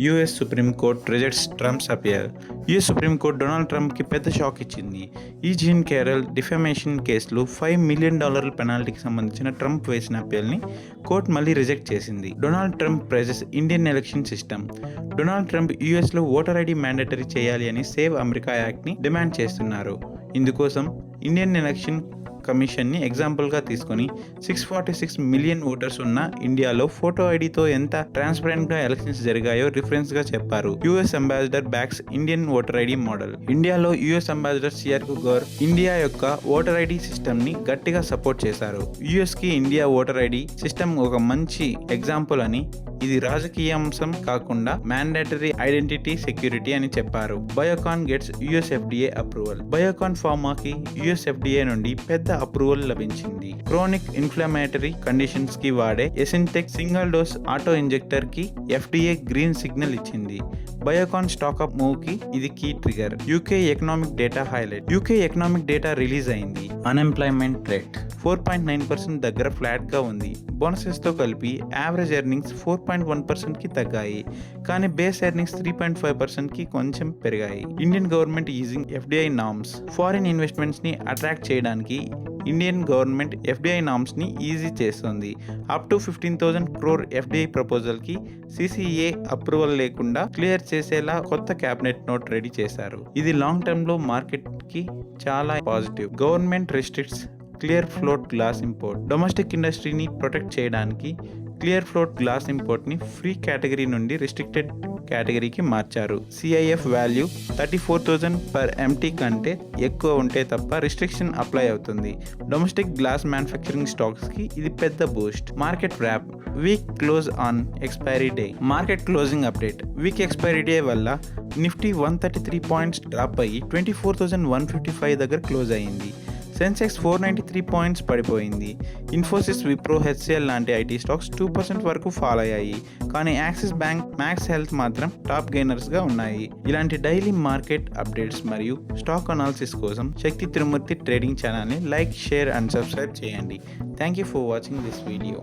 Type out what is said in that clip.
US Supreme Court rejects Trump's appeal. US Supreme Court Donald ట్రంప్కి పెద్ద shock ఇచ్చింది. ఈ జీన్ కేరల్ డిఫమేషన్ కేసులో $5 మిలియన్ పెనాల్టీకి సంబంధించిన ట్రంప్ వేసిన అపియల్ని కోర్టు మళ్ళీ రిజెక్ట్ చేసింది. Donald Trump praises Indian election system. Donald Trump యూఎస్లో ఓటర్ ఐడి మ్యాండేటరీ చేయాలి అని సేవ్ అమెరికా యాక్ట్ని డిమాండ్ చేస్తున్నారు. ఇందుకోసం ఇండియన్ ఎలక్షన్ కమిషన్ని ఎగ్జాంపుల్గా తీసుకొని 646 మిలియన్ ఓటర్స్ ఉన్న ఇండియాలో ఫోటో ఐడితో ఎంత ట్రాన్స్పరెంట్గా ఎలక్షన్స్ జరిగాయో రిఫరెన్స్గా చెప్పారు. US ambassador backs Indian voter ID model. ఇండియాలో యుఎస్ అంబాసిడర్ సిఆర్ కుగర్ ఇండియా యొక్క ఓటర్ ఐడి సిస్టమ్ని గట్టిగా సపోర్ట్ చేశారు. యుఎస్కి ఇండియా ఓటర్ ఐడి సిస్టమ్ ఒక మంచి ఎగ్జాంపుల్ అని, ఇది రాజకీయ అంశం కాకుండా మ్యాండేటరీ ఐడెంటిటీ సెక్యూరిటీ అని చెప్పారు. Biocon gets US FDA approval. Biocon ఫార్మాకి యుఎస్ ఎఫ్డిఏ నుండి పెద్ద అప్రూవల్ లభించింది. క్రోనిక్ ఇన్ఫ్లమేటరీ కండిషన్స్ కి వాడే Yesintek single dose auto injector కి ఎఫ్డిఏ గ్రీన్ సిగ్నల్ ఇచ్చింది. బయోకాన్ స్టాక్ అప్ మూవ్ కి ఇది key trigger. UK economic data highlight. UK economic data release అయింది. అన్ఎంప్లాయ్మెంట్ రేట్ 4.9% దగ్గర ఫ్లాట్ గా ఉంది. బోనసెస్ తో కలిపి యావరేజ్ ఎర్నింగ్స్ 4.1% కి తగ్గాయి, కానీ బేస్ ఎర్నింగ్స్ 3.5% కి కొంచెం పెరిగాయి. Indian government using FDI norms. Foreign investments ని అట్రాక్ట్ చేయడానికి ఇండియన్ గవర్నమెంట్ ఎఫ్డిఐ నార్మ్స్ ని ఈజీ చేస్తుంది. Up to 15,000 crore FDI proposal కి సిసిఏ అప్రూవల్ లేకుండా క్లియర్ చేసేలా కొత్త క్యాబినెట్ నోట్ రెడీ చేశారు. ఇది లాంగ్ టర్మ్ లో మార్కెట్ కి చాలా positive. Government restricts clear float glass import. Domestic ఇండస్ట్రీని ప్రొటెక్ట్ చేయడానికి క్లియర్ ఫ్లోట్ గ్లాస్ ఇంపోర్ట్ ని ఫ్రీ కేటగిరీ నుండి రిస్ట్రిక్టెడ్ కేటగిరీకి మార్చారు. సిఐఎఫ్ వాల్యూ 34,000 per MT కంటే ఎక్కువ ఉంటే తప్ప రిస్ట్రిక్షన్ అప్లై అవుతుంది. డొమెస్టిక్ గ్లాస్ మ్యానుఫ్యాక్చరింగ్ స్టాక్స్ కి ఇది పెద్ద boost. Market wrap. Week close on expiry day. Market closing update. Week expiry day వల్ల నిఫ్టీ 133 పాయింట్స్ డ్రాప్ అయ్యి 24,155 దగ్గర క్లోజ్ అయ్యింది. సెన్సెక్స్ 493 పాయింట్స్ పడిపోయింది. ఇన్ఫోసిస్, విప్రో, హెచ్సిఎల్ లాంటి ఐటీ స్టాక్స్ 2% వరకు ఫాల్ అయ్యాయి, కానీ యాక్సిస్ బ్యాంక్, మ్యాక్స్ హెల్త్ మాత్రం టాప్ గెయినర్స్గా ఉన్నాయి. ఇలాంటి డైలీ మార్కెట్ అప్డేట్స్ మరియు స్టాక్ అనాలిసిస్ కోసం శక్తి తిరుమూర్తి ట్రేడింగ్ ఛానల్ని లైక్, షేర్ అండ్ సబ్స్క్రైబ్ చేయండి. Thank you for watching this video.